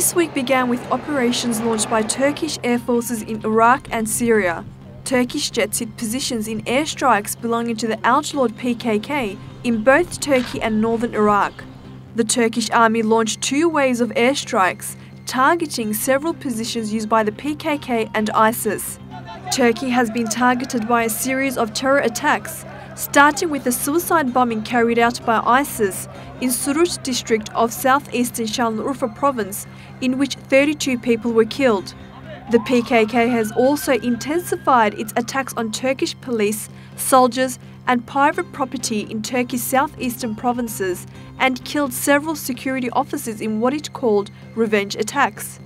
This week began with operations launched by Turkish Air Forces in Iraq and Syria. Turkish jets hit positions in airstrikes belonging to the outlawed PKK in both Turkey and northern Iraq. The Turkish army launched 2 waves of airstrikes, targeting several positions used by the PKK and ISIS. Turkey has been targeted by a series of terror attacks, starting with a suicide bombing carried out by ISIS in Suruc District of southeastern Sanliurfa province, in which 32 people were killed. The PKK has also intensified its attacks on Turkish police, soldiers and private property in Turkey's southeastern provinces and killed several security officers in what it called revenge attacks.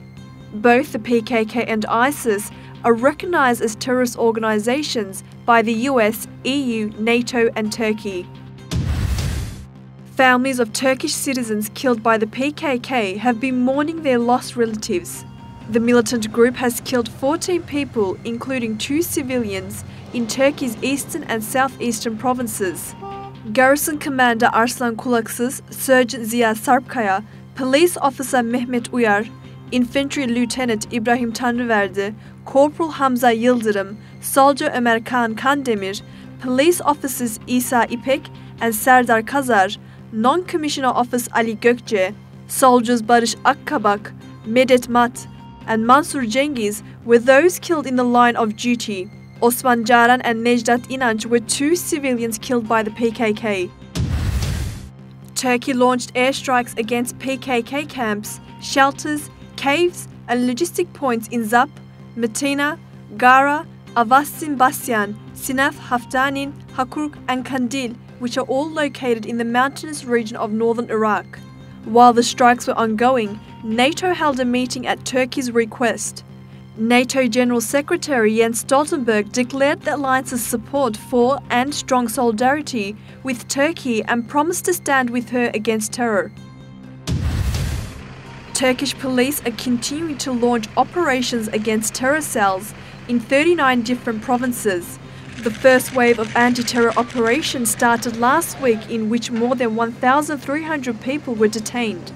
Both the PKK and ISIS are recognized as terrorist organizations by the US, EU, NATO and Turkey. Families of Turkish citizens killed by the PKK have been mourning their lost relatives. The militant group has killed 14 people, including 2 civilians, in Turkey's eastern and southeastern provinces. Garrison Commander Arslan Kulaksız, Sergeant Ziya Sarpkaya, Police Officer Mehmet Uyar, Infantry Lieutenant Ibrahim Tanrıverdi, Corporal Hamza Yıldırım, Soldier Ömer Kağan Kandemir, Police Officers İsa İpek and Serdar Kazar, Non-Commissioner Officer Ali Gökçe, Soldiers Barış Akkabak, Medet Mat, and Mansur Cengiz were those killed in the line of duty. Osman Caran and Necdet İnanç were 2 civilians killed by the PKK. Turkey launched airstrikes against PKK camps, shelters, caves and logistic points in Zap, Metina, Gara, Avastin Basyan, Sinaf Haftanin, Hakurk and Kandil, which are all located in the mountainous region of northern Iraq. While the strikes were ongoing, NATO held a meeting at Turkey's request. NATO General Secretary Jens Stoltenberg declared the alliance's support for and strong solidarity with Turkey and promised to stand with her against terror. Turkish police are continuing to launch operations against terror cells in 39 different provinces. The first wave of anti-terror operations started last week, in which more than 1,300 people were detained.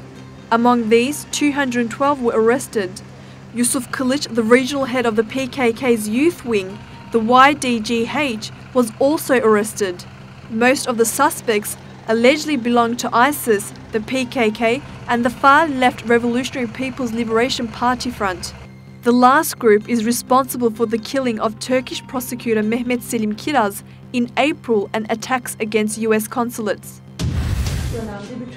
Among these, 212 were arrested. Yusuf Kılıç, the regional head of the PKK's youth wing, the YDGH, was also arrested. Most of the suspects allegedly belong to ISIS, the PKK and the far-left Revolutionary People's Liberation Party Front. The last group is responsible for the killing of Turkish prosecutor Mehmet Selim Kiraz in April and attacks against US consulates.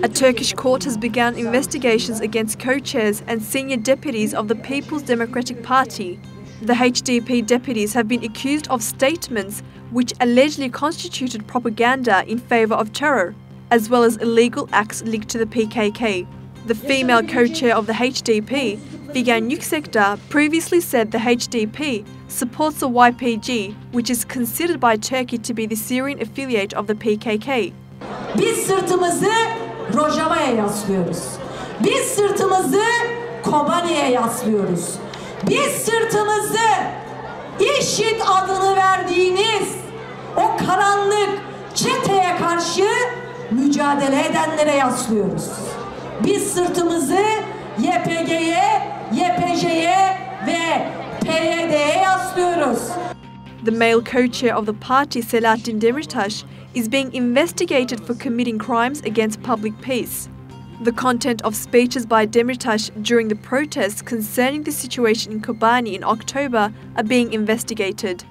A Turkish court has begun investigations against co-chairs and senior deputies of the People's Democratic Party. The HDP deputies have been accused of statements which allegedly constituted propaganda in favor of terror, as well as illegal acts linked to the PKK. The female co-chair of the HDP, Figen Yüksekdağ, previously said the HDP supports the YPG, which is considered by Turkey to be the Syrian affiliate of the PKK. Biz sırtımızı Rojava'ya yaslıyoruz. Biz sırtımızı Kobani'ye yaslıyoruz. Biz sırtımızı IŞİD adını verdiğiniz o karanlık çeteye karşı mücadele edenlere yaslıyoruz. Biz sırtımızı YPG'ye, YPJ'ye ve PYD'ye yaslıyoruz. The male co-chair of the party, Selahattin Demirtaş, is being investigated for committing crimes against public peace. The content of speeches by Demirtaş during the protests concerning the situation in Kobani in October are being investigated.